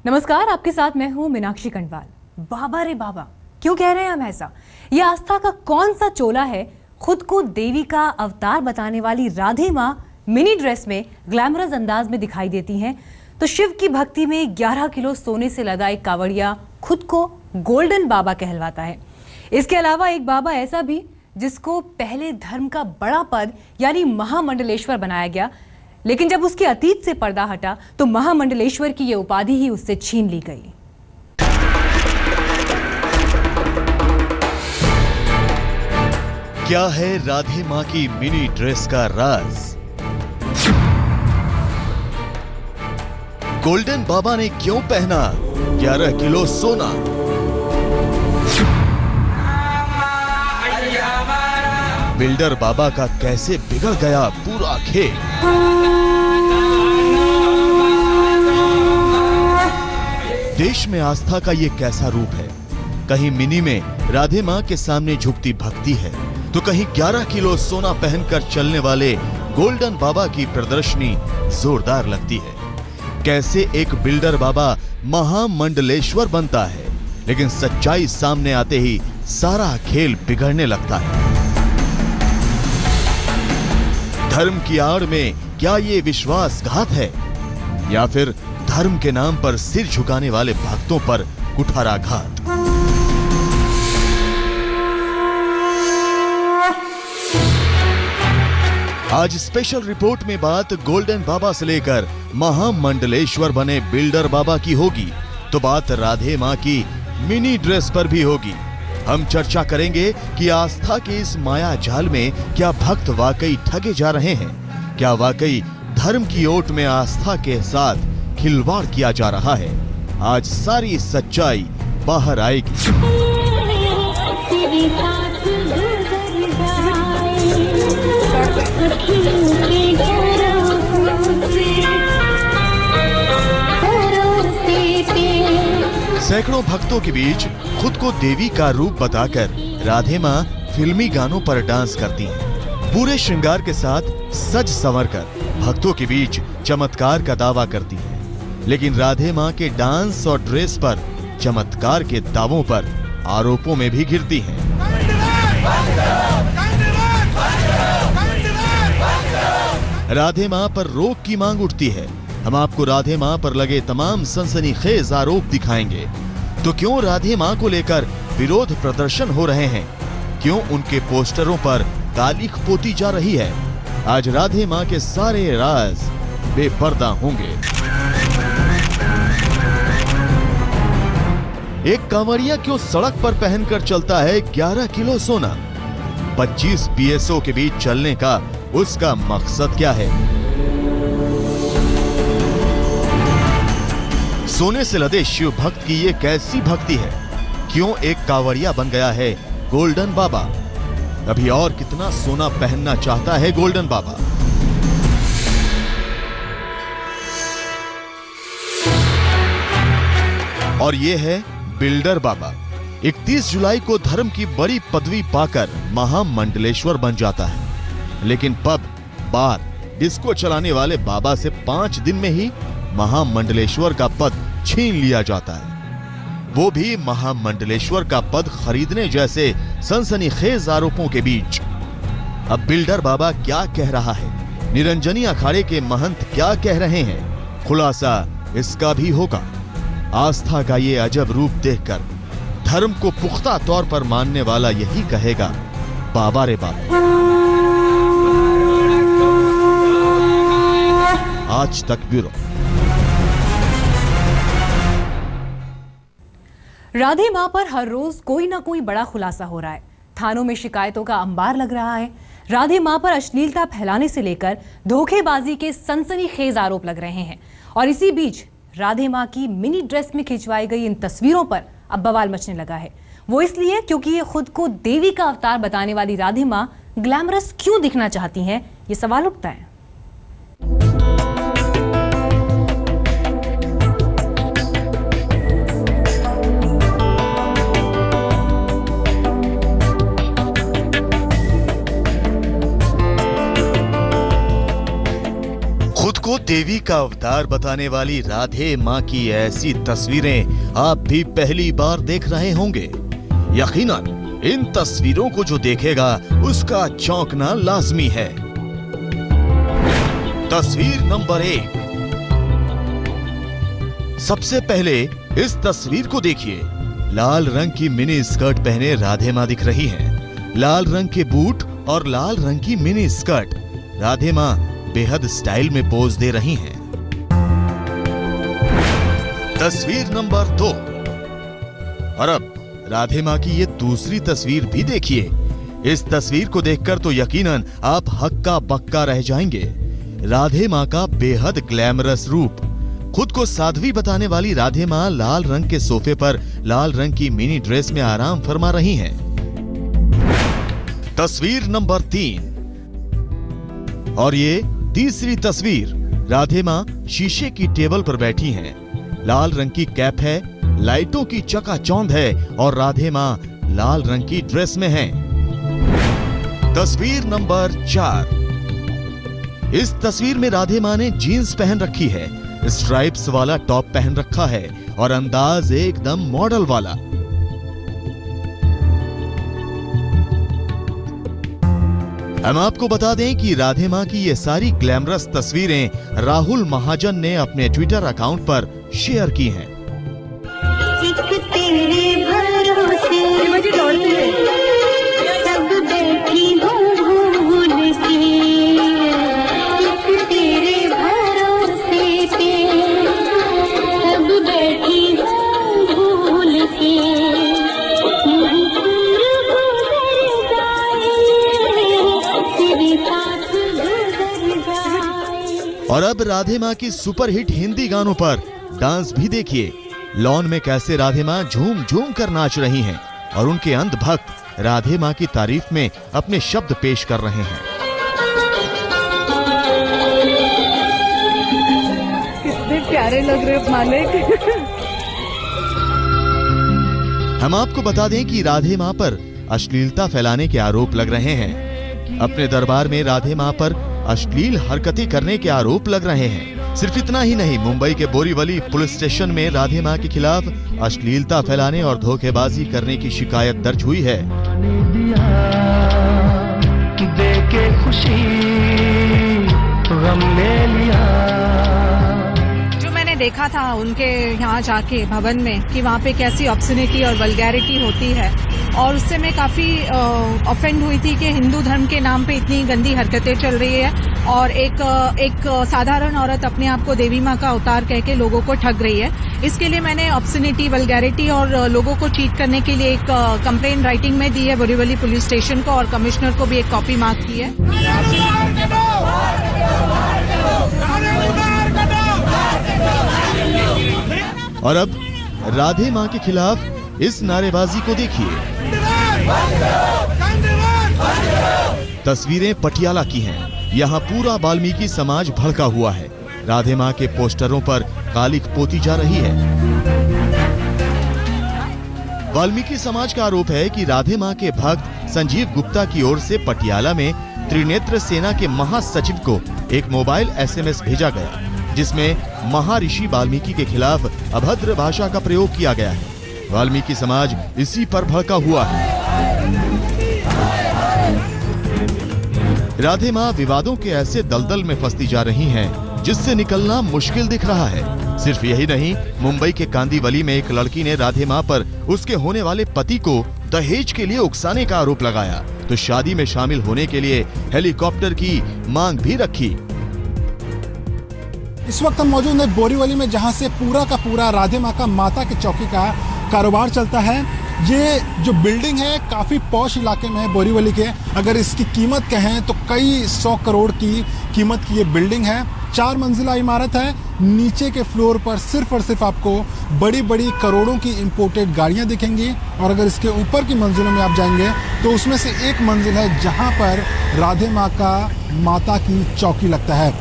नमस्कार, आपके साथ मैं हूं मीनाक्षी कंडवाल। बाबा रे बाबा, क्यों कह रहे हैं हम ऐसा? ये आस्था का कौन सा चोला है? खुद को देवी का अवतार बताने वाली राधे माँ मिनी ड्रेस में ग्लैमरस अंदाज में दिखाई देती हैं, तो शिव की भक्ति में 11 किलो सोने से लदा एक कावड़िया खुद को गोल्डन बाबा कहलवाता है। इसके अलावा एक बाबा ऐसा भी जिसको पहले धर्म का बड़ा पद यानी महामंडलेश्वर बनाया गया, लेकिन जब उसके अतीत से पर्दा हटा तो महामंडलेश्वर की ये उपाधि ही उससे छीन ली गई। क्या है राधे माँ की मिनी ड्रेस का राज? गोल्डन बाबा ने क्यों पहना 11 किलो सोना? बिल्डर बाबा का कैसे बिगड़ गया पूरा खेल? देश में आस्था का ये कैसा रूप है? कहीं मिनी में राधे माँ के सामने झुकती भक्ति है, तो कहीं 11 किलो सोना पहनकर चलने वाले गोल्डन बाबा की प्रदर्शनी जोरदार लगती है। कैसे एक बिल्डर बाबा महामंडलेश्वर बनता है, लेकिन सच्चाई सामने आते ही सारा खेल बिगड़ने लगता है। धर्म की आड़ में क्या ये विश्वासघात है, या फिर धर्म के नाम पर सिर झुकाने वाले भक्तों पर कुठाराघात? आज स्पेशल रिपोर्ट में बात गोल्डन बाबा से लेकर महामंडलेश्वर बने बिल्डर बाबा की होगी, तो बात राधे माँ की मिनी ड्रेस पर भी होगी। हम चर्चा करेंगे कि आस्था के इस माया जाल में क्या भक्त वाकई ठगे जा रहे हैं? क्या वाकई धर्म की ओट में आस्था के साथ खिलवाड़ किया जा रहा है? आज सारी सच्चाई बाहर आएगी। सैकड़ों भक्तों के बीच खुद को देवी का रूप बताकर राधे माँ फिल्मी गानों पर डांस करती हैं। पूरे श्रृंगार के साथ सज संवर कर भक्तों के बीच चमत्कार का दावा करती हैं। लेकिन राधे माँ के डांस और ड्रेस पर चमत्कार के दावों पर आरोपों में भी घिरती हैं। राधे माँ पर रोक की मांग उठती है। हम आपको राधे माँ पर लगे तमाम सनसनीखेज आरोप दिखाएंगे। तो क्यों राधे माँ को लेकर विरोध प्रदर्शन हो रहे हैं? क्यों उनके पोस्टरों पर तारीख पोती जा रही है? आज राधे माँ के सारे राज बेपर्दा होंगे। एक कांवड़िया क्यों सड़क पर पहनकर चलता है 11 किलो सोना? 25 PSO के बीच चलने का उसका मकसद क्या है? सोने से लदे शिव भक्त की ये कैसी भक्ति है? क्यों एक कांवड़िया बन गया है गोल्डन बाबा? अभी और कितना सोना पहनना चाहता है गोल्डन बाबा? और ये है बिल्डर बाबा। 31 जुलाई को धर्म की बड़ी पदवी पाकर महामंडलेश्वर बन जाता है, लेकिन पब, बार, डिस्को चलाने वाले बाबा से 5 दिन में ही महामंडलेश्वर का पद छीन लिया जाता है। वो भी महामंडलेश्वर का पद खरीदने जैसे सनसनीखेज आरोपों के बीच। अब बिल्डर बाबा क्या कह रहा है? निरंजनी अखाड़े के महंत क्या कह रहे हैं? खुलासा इसका भी होगा। आस्था का ये अजब रूप देखकर धर्म को पुख्ता तौर पर मानने वाला यही कहेगा, बाबा रे बाबा। आज तक ब्यूरो। राधे माँ पर हर रोज कोई ना कोई बड़ा खुलासा हो रहा है। थानों में शिकायतों का अंबार लग रहा है। राधे माँ पर अश्लीलता फैलाने से लेकर धोखेबाजी के सनसनीखेज आरोप लग रहे हैं। और इसी बीच राधे माँ की मिनी ड्रेस में खिंचवाई गई इन तस्वीरों पर अब बवाल मचने लगा है। वो इसलिए क्योंकि ये खुद को देवी का अवतार बताने वाली राधे माँ ग्लैमरस क्यों दिखना चाहती हैं, ये सवाल उठता है। खुद को को देवी का अवतार बताने वाली राधे माँ की ऐसी तस्वीरें आप भी पहली बार देख रहे होंगे। यकीनन इन तस्वीरों को जो देखेगा उसका चौंकना लाजमी है। तस्वीर नंबर 1। सबसे पहले इस तस्वीर को देखिए। लाल रंग की मिनी स्कर्ट पहने राधे माँ दिख रही हैं। लाल रंग के बूट और लाल रंग की मिनी स्कर्ट। राधे माँ बेहद स्टाइल में पोज दे रही हैं। तस्वीर नंबर 2। और अब राधे माँ की ये दूसरी तस्वीर भी देखिए। इस तस्वीर को देखकर तो यकीनन आप हक्का बक्का रह जाएंगे। राधे माँ का बेहद ग्लैमरस रूप। खुद को साध्वी बताने वाली राधे माँ लाल रंग के सोफे पर लाल रंग की मिनी ड्रेस में आराम फरमा रही हैं। तस्वीर नंबर 3। और ये तीसरी तस्वीर। राधे माँ शीशे की टेबल पर बैठी हैं। लाल रंग की कैप है, लाइटों की चकाचौंध है और राधे माँ लाल रंग की ड्रेस में हैं। तस्वीर नंबर 4। इस तस्वीर में राधे माँ ने जीन्स पहन रखी है, स्ट्राइप्स वाला टॉप पहन रखा है और अंदाज एकदम मॉडल वाला। हम आपको बता दें कि राधे माँ की ये सारी ग्लैमरस तस्वीरें राहुल महाजन ने अपने ट्विटर अकाउंट पर शेयर की हैं। और अब राधे माँ की सुपरहिट हिंदी गानों पर डांस भी देखिए। लॉन में कैसे राधे माँ झूम झूम कर नाच रही हैं और उनके अंध भक्त राधे माँ की तारीफ में अपने शब्द पेश कर रहे हैं। कितने प्यारे लग रहे मालिक। हम आपको बता दें कि राधे माँ पर अश्लीलता फैलाने के आरोप लग रहे हैं। अपने दरबार में राधे माँ पर अश्लील हरकतें करने के आरोप लग रहे हैं। सिर्फ इतना ही नहीं, मुंबई के बोरीवली पुलिस स्टेशन में राधे माँ के खिलाफ अश्लीलता फैलाने और धोखेबाजी करने की शिकायत दर्ज हुई है। देके खुशी गम ले लिया। जो मैंने देखा था उनके यहाँ जाके भवन में कि वहाँ पे कैसी ऑब्सनिटी और वल्गैरिटी होती है, और उससे मैं काफी ऑफेंड हुई थी कि हिंदू धर्म के नाम पे इतनी गंदी हरकतें चल रही है और एक साधारण औरत अपने आप को देवी माँ का अवतार कह के लोगों को ठग रही है। इसके लिए मैंने ऑब्सनिटी, वल्गैरिटी और लोगों को चीट करने के लिए एक कंप्लेन राइटिंग में दी है बोरीवली पुलिस स्टेशन को, और कमिश्नर को भी एक कॉपी मार्क की है। और अब राधे माँ के खिलाफ इस नारेबाजी को देखिए। तस्वीरें पटियाला की हैं। यहाँ पूरा वाल्मीकि समाज भड़का हुआ है। राधे माँ के पोस्टरों पर कालिख पोती जा रही है। वाल्मीकि समाज का आरोप है कि राधे माँ के भक्त संजीव गुप्ता की ओर से पटियाला में त्रिनेत्र सेना के महासचिव को एक मोबाइल SMS भेजा गया, जिसमें महर्षि वाल्मीकि के खिलाफ अभद्र भाषा का प्रयोग किया गया है। वाल्मीकि समाज इसी पर भड़का हुआ है। राधे माँ विवादों के ऐसे दलदल में फंसती जा रही हैं, जिससे निकलना मुश्किल दिख रहा है। सिर्फ यही नहीं, मुंबई के कांदीवली में एक लड़की ने राधे माँ पर उसके होने वाले पति को दहेज के लिए उकसाने का आरोप लगाया, तो शादी में शामिल होने के लिए हेलीकॉप्टर की मांग भी रखी। इस वक्त हम मौजूद हैं बोरीवली में, जहां से पूरा का पूरा राधे माँ का माता की चौकी का कारोबार चलता है। ये जो बिल्डिंग है काफ़ी पॉश इलाके में है बोरीवली के। अगर इसकी कीमत कहें तो कई 100 करोड़ की कीमत की ये बिल्डिंग है। 4 मंजिला इमारत है। नीचे के फ्लोर पर सिर्फ और सिर्फ आपको बड़ी बड़ी करोड़ों की इंपोर्टेड गाड़ियां दिखेंगी, और अगर इसके ऊपर की मंजिलों में आप जाएंगे तो उसमें से एक मंजिल है जहां पर राधे माँ का माता की चौकी लगता है।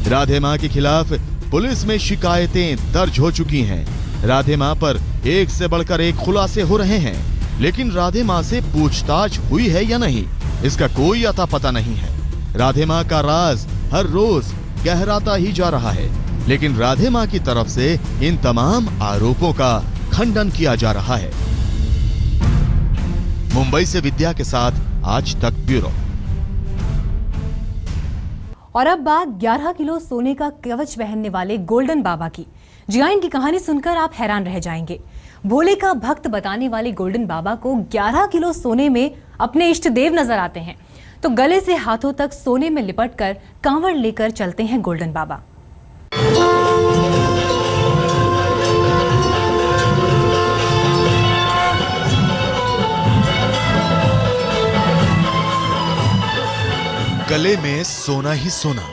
राधे माँ के खिलाफ पुलिस में शिकायतें दर्ज हो चुकी हैं। राधे माँ पर एक से बढ़कर एक खुलासे हो रहे हैं, लेकिन राधे माँ से पूछताछ हुई है या नहीं, इसका कोई अता पता नहीं है। राधे माँ का राज हर रोज गहराता ही जा रहा है, लेकिन राधे माँ की तरफ से इन तमाम आरोपों का खंडन किया जा रहा है। मुंबई से विद्या के साथ आज तक ब्यूरो। और अब बात 11 किलो सोने का कवच पहनने वाले गोल्डन बाबा की। जी हाँ, इनकी कहानी सुनकर आप हैरान रह जाएंगे। भोले का भक्त बताने वाले गोल्डन बाबा को 11 किलो सोने में अपने इष्ट देव नजर आते हैं, तो गले से हाथों तक सोने में लिपटकर कांवड़ लेकर चलते हैं गोल्डन बाबा। गले में सोना ही सोना,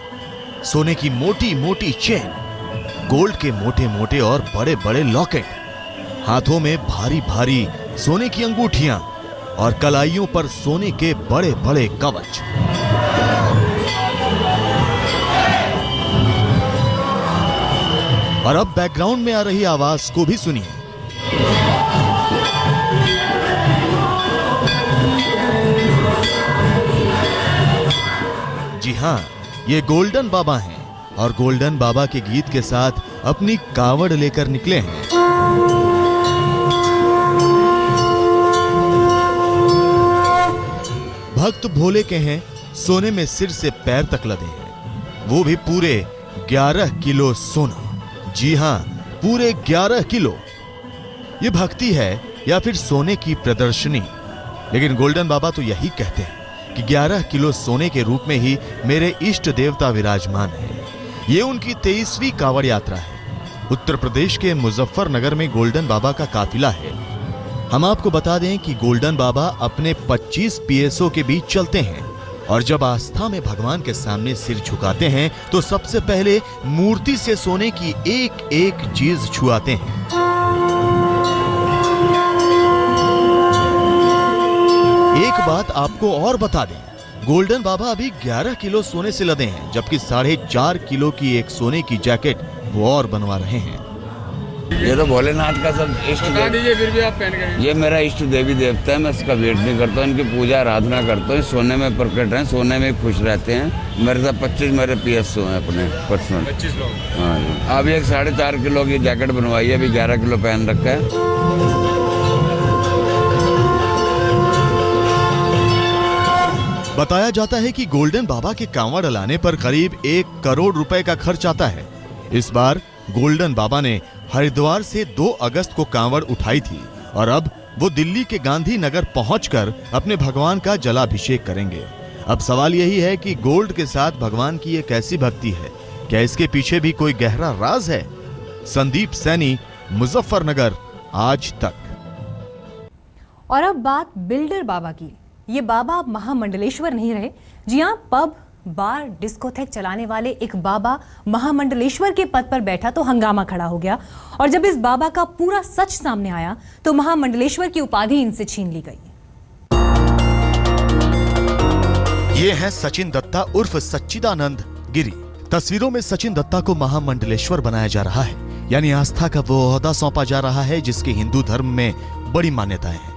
सोने की मोटी मोटी चेन, गोल्ड के मोटे मोटे और बड़े बड़े लॉकेट, हाथों में भारी भारी सोने की अंगूठियां और कलाइयों पर सोने के बड़े बड़े कवच। और अब बैकग्राउंड में आ रही आवाज को भी सुनिए। जी हां, ये गोल्डन बाबा हैं और गोल्डन बाबा के गीत के साथ अपनी कावड़ लेकर निकले हैं। भक्त भोले के हैं, सोने में सिर से पैर तक लदे हैं, वो भी पूरे 11 किलो सोना। जी हां, पूरे 11 किलो। ये भक्ति है या फिर सोने की प्रदर्शनी? लेकिन गोल्डन बाबा तो यही कहते हैं कि 11 किलो सोने के रूप में ही मेरे इष्ट देवता विराजमान है। ये उनकी 23वीं कांवड़ यात्रा है। उत्तर प्रदेश के मुजफ्फरनगर में गोल्डन बाबा का काफिला है। हम आपको बता दें कि गोल्डन बाबा अपने 25 पीएसओ के बीच चलते हैं और जब आस्था में भगवान के सामने सिर झुकाते हैं तो सबसे पहले मूर्ति से सोने की एक एक चीज छुआते हैं। एक बात आपको और बता दें, गोल्डन बाबा अभी 11 किलो सोने से लदे हैं, जबकि 4.5 किलो की एक सोने की जैकेट वो और बनवा रहे हैं। ये तो भोलेनाथ का सब इष्ट देव, फिर भी आप पहन गए। ये मेरा इष्ट देवी देवता है, मैं इसका वेट नहीं करता हूँ, इनकी पूजा आराधना करता हूँ। सोने में प्रकट हैं, सोने में खुश रहते हैं। मेरे साथ 25 मेरे पीएसओ हैं अपने पर्सनल। 25 लोग। हाँ, अभी एक 4.5 किलो की जैकेट बनवाई है, अभी 11 किलो पहन रखा है। बताया जाता है कि गोल्डन बाबा के कांवड़ लाने पर करीब 1 करोड़ रुपए का खर्च आता है। इस बार गोल्डन बाबा ने हरिद्वार से 2 अगस्त को कांवड़ उठाई थी और अब वो दिल्ली के गांधी नगर पहुंचकर अपने भगवान का जलाभिषेक करेंगे। अब सवाल यही है कि गोल्ड के साथ भगवान की ये कैसी भक्ति है? क्या इसके पीछे भी कोई गहरा राज है? संदीप सैनी, मुजफ्फरनगर, आज तक। और अब बात बिल्डर बाबा की। ये बाबा अब महामंडलेश्वर नहीं रहे। जी हाँ, पब, बार, डिस्कोथेक चलाने वाले एक बाबा महामंडलेश्वर के पद पर बैठा तो हंगामा खड़ा हो गया। और जब इस बाबा का पूरा सच सामने आया तो महामंडलेश्वर की उपाधि इनसे छीन ली गई। ये हैं सचिन दत्ता उर्फ सच्चिदानंद गिरी। तस्वीरों में सचिन दत्ता को महामंडलेश्वर बनाया जा रहा है, यानी आस्था का वो ओहदा सौंपा जा रहा है जिसके हिंदू धर्म में बड़ी मान्यताएं हैं।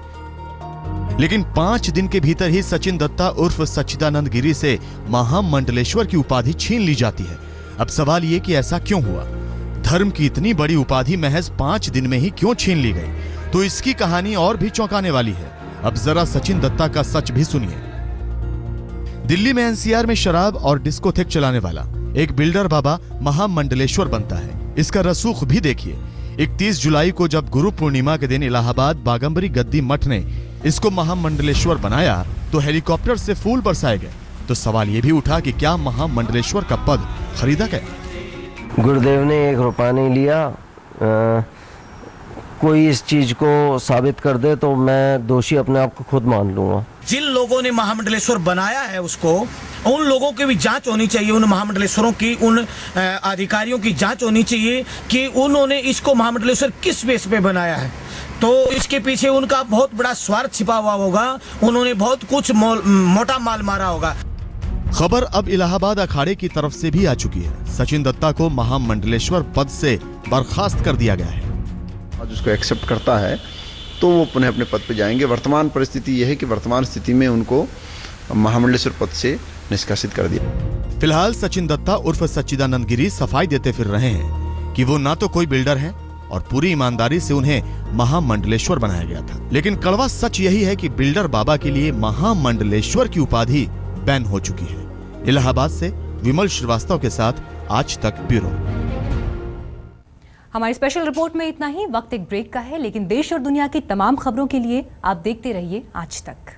लेकिन 5 दिन के भीतर ही सचिन दत्ता उर्फ सच्चिदानंद गिरी से महामंडलेश्वर की उपाधि छीन ली जाती है। अब सवाल ये कि ऐसा क्यों हुआ? धर्म की इतनी बड़ी उपाधि महज 5 दिन में ही क्यों छीन ली गई? तो इसकी कहानी और भी चौंकाने वाली है। अब जरा सचिन दत्ता का सच भी सुनिए। दिल्ली में एनसीआर में शराब और डिस्कोथेक चलाने वाला एक बिल्डर बाबा महामंडलेश्वर बनता है। इसका रसूख भी देखिए। 31 जुलाई को जब गुरु पूर्णिमा के दिन इलाहाबाद बागंबरी गद्दी मठ ने इसको महामंडलेश्वर बनाया तो हेलीकॉप्टर से फूल बरसाए गए। तो सवाल ये भी उठा कि क्या महामंडलेश्वर का पद खरीदा गया? गुरुदेव ने 1 रुपया नहीं लिया। कोई इस चीज को साबित कर दे तो मैं दोषी अपने आप को खुद मान लूंगा। जिन लोगों ने महामंडलेश्वर बनाया है उसको, उन लोगों की भी जांच होनी चाहिए, उन महामंडलेश्वरों की, उन अधिकारियों की जांच होनी चाहिए कि उन्होंने इसको महामंडलेश्वर किस बेस पे बनाया है। तो इसके पीछे उनका बहुत बड़ा स्वार्थ छिपा हुआ होगा, उन्होंने बहुत कुछ मोटा माल मारा होगा। खबर अब इलाहाबाद अखाड़े की तरफ से भी आ चुकी है। सचिन दत्ता को महामंडलेश्वर पद से बर्खास्त कर दिया गया है। आज उसको एक्सेप्ट करता है तो वो अपने पद पे जाएंगे। वर्तमान परिस्थिति यह है कि वर्तमान स्थिति में उनको महामंडलेश्वर पद से निष्कासित कर दिया। फिलहाल सचिन दत्ता उर्फ सच्चिदानंद गिरी सफाई देते फिर रहे हैं कि वो ना तो कोई बिल्डर हैं और पूरी ईमानदारी से उन्हें महामंडलेश्वर बनाया गया था। लेकिन कड़वा सच यही है कि बिल्डर बाबा के लिए महामंडलेश्वर की उपाधि बैन हो चुकी है। इलाहाबाद से विमल श्रीवास्तव के साथ आज तक ब्यूरो। हमारी स्पेशल रिपोर्ट में इतना ही। वक्त एक ब्रेक का है, लेकिन देश और दुनिया की तमाम खबरों के लिए आप देखते रहिए आज तक।